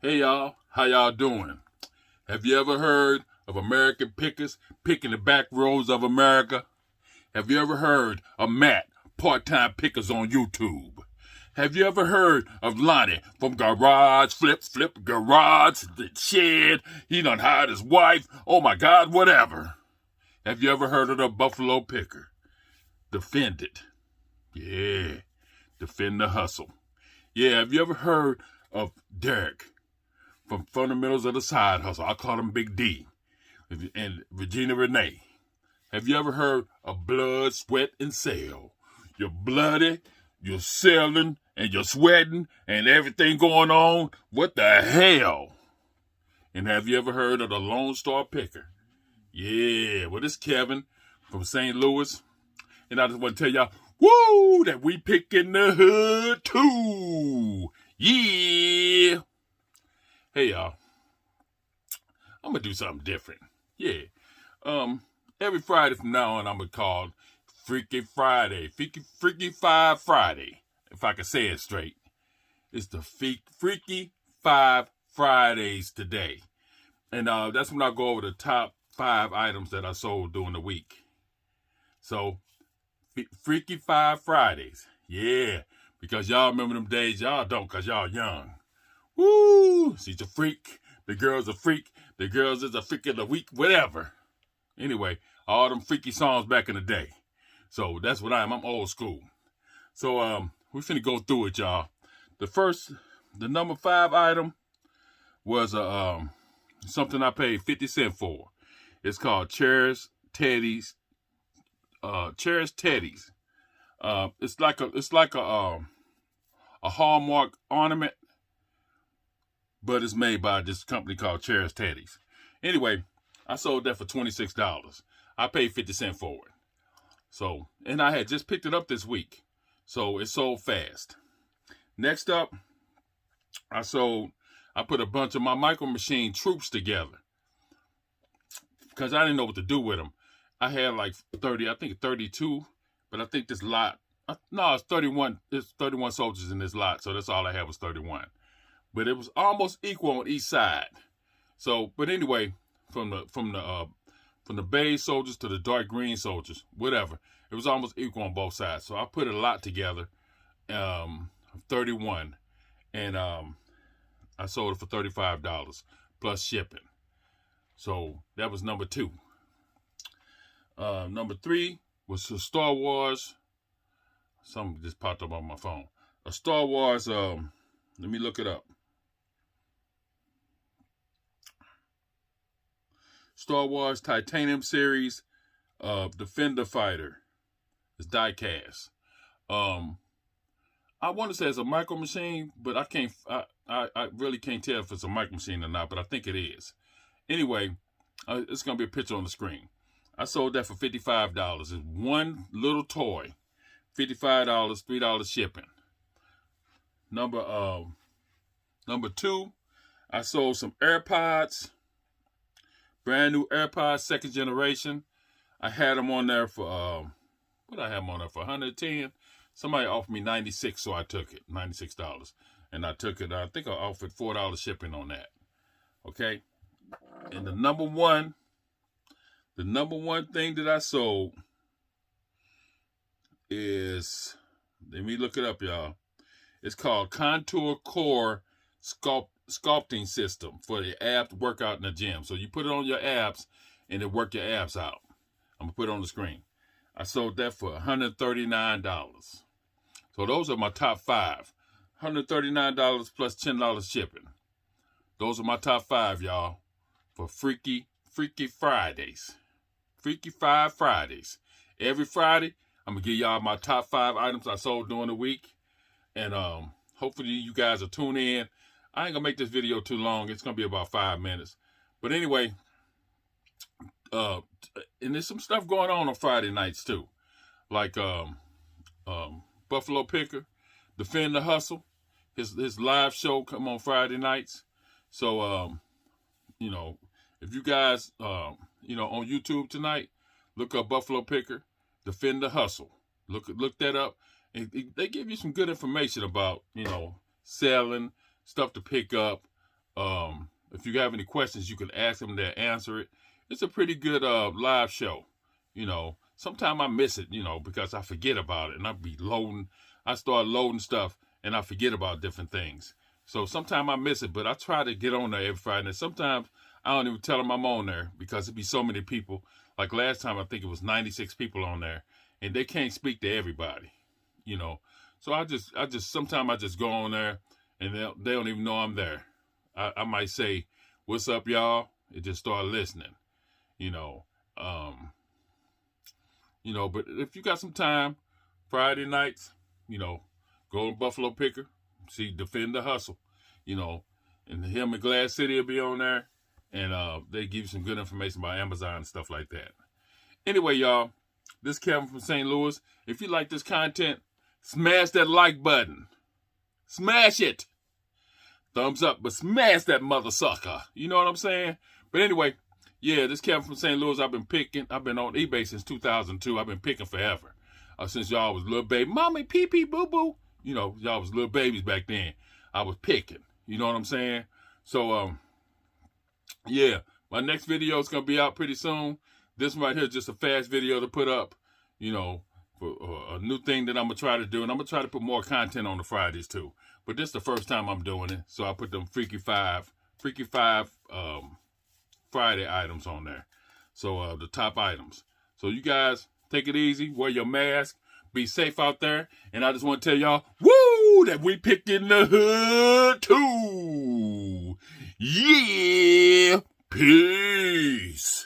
Hey y'all, how y'all doing? Have you ever heard of American pickers picking the back roads of America? Have you ever heard of Matt, part-time pickers on YouTube? Have you ever heard of Lonnie from Garage Flip Garage Shed? He done hired his wife. Oh my God, whatever. Have you ever heard of the Buffalo Picker? Defend it. Yeah, defend the hustle. Yeah, have you ever heard of Derek from Fundmentalz of the Side Hustle? I call him Big D. And Regina Renee. Have you ever heard of Blood, Sweat, and Sale? You're bloody, you're selling, and you're sweating, and everything going on. What the hell? And have you ever heard of the Lone Star Picker? Yeah, well, this is Kevin from St. Louis. And I just want to tell y'all, woo, that we pick in the hood too. Yeah. Hey, y'all. I'm going to do something different. Yeah. Every Friday from now on, I'm going to call Freaky Friday. Freaky Five Friday. If I can say it straight. It's the Freaky Five Fridays today. And that's when I go over the top 5 items that I sold during the week. So, Freaky Five Fridays. Yeah. Because y'all remember them days. Y'all don't because y'all young. Woo! She's a freak. The girl's a freak. The girls is a freak of the week. Whatever. Anyway, all them freaky songs back in the day. So that's what I am. I'm old school. So we finna go through it, y'all. The number 5 item was something I paid 50 cents for. It's called Cherished Teddies. Cherished Teddies. It's like a Hallmark ornament, but it's made by this company called Cherished Teddies. Anyway, I sold that for $26. I paid 50 cents for it. So, and I had just picked it up this week. So it sold fast. Next up, I put a bunch of my Micro Machine troops together because I didn't know what to do with them. I had like 30, I think 32, but I think this lot, no, it's 31. There's 31 soldiers in this lot, so that's all I had was 31. But it was almost equal on each side. So, but anyway, from the beige soldiers to the dark green soldiers, whatever, it was almost equal on both sides. So I put a lot together, 31, and I sold it for $35 plus shipping. So that was number 2. Number 3 was the Star Wars. Something just popped up on my phone. A Star Wars. Let me look it up. Star Wars Titanium Series Defender Fighter. It's die cast. I want to say it's a Micro Machine, but I can't. I really can't tell if it's a Micro Machine or not. But I think it is. Anyway, it's gonna be a picture on the screen. I sold that for $55. It's one little toy. $55, $3 shipping. Number 2, I sold some Airpods. Brand new Airpods, 2nd generation. I had them on there for, what I have them on there for? $110. Somebody offered me $96, so I took it. $96. And I took it, I think I offered $4 shipping on that. Okay? And the number one thing that I sold is, let me look it up, y'all. It's called Contour Core Sculpting System for the abs workout in the gym. So you put it on your abs and it work your abs out. I'm going to put it on the screen. I sold that for $139. So those are my top 5. $139 plus $10 shipping. Those are my top 5, y'all, for Freaky Fridays. Freaky 5 Fridays. Every Friday, I'm going to give y'all my top 5 items I sold during the week. And hopefully you guys will tune in. I ain't going to make this video too long. It's going to be about 5 minutes. But anyway, and there's some stuff going on Friday nights too. Like Buffalo Picker, Defend the Hustle. His live show come on Friday nights. So, you know, if you guys, you know, on YouTube tonight, look up Buffalo Picker, Defend the Hustle. Look that up. And they give you some good information about, you know, selling, stuff to pick up, If you have any questions, you can ask them. They'll answer it. It's a pretty good live show. Sometimes I miss it, because I forget about it, and I start loading stuff, and I forget about different things. So sometimes I miss it, but I try to get on there every Friday. And sometimes I don't even tell them I'm on there because it be so many people. Like last time, I think it was 96 people on there, and they can't speak to everybody, So I just sometimes I just go on there, and they don't even know I'm there. I might say, "What's up, y'all?" and just start listening, But if you got some time, Friday nights, go to Buffalo Picker, see Defend the Hustle, and him and Glass City will be on there, and they give you some good information about Amazon and stuff like that. Anyway, y'all, this is Kevin from St. Louis. If you like this content, smash that like button. Smash it. Thumbs up, but smash that mother sucker. You know what I'm saying? But anyway, yeah, this Kevin from St. Louis. I've been on eBay since 2002. I've been picking forever. Since y'all was little baby. Mommy, pee-pee, boo-boo. Y'all was little babies back then. I was picking. You know what I'm saying? So, yeah, my next video is going to be out pretty soon. This one right here is just a fast video to put up, for a new thing that I'm going to try to do. And I'm going to try to put more content on the Fridays, too. But this is the first time I'm doing it. So I put them Freaky Five Friday items on there. So the top items. So you guys take it easy. Wear your mask. Be safe out there. And I just want to tell y'all, woo, that we pick in the hood too. Yeah. Peace.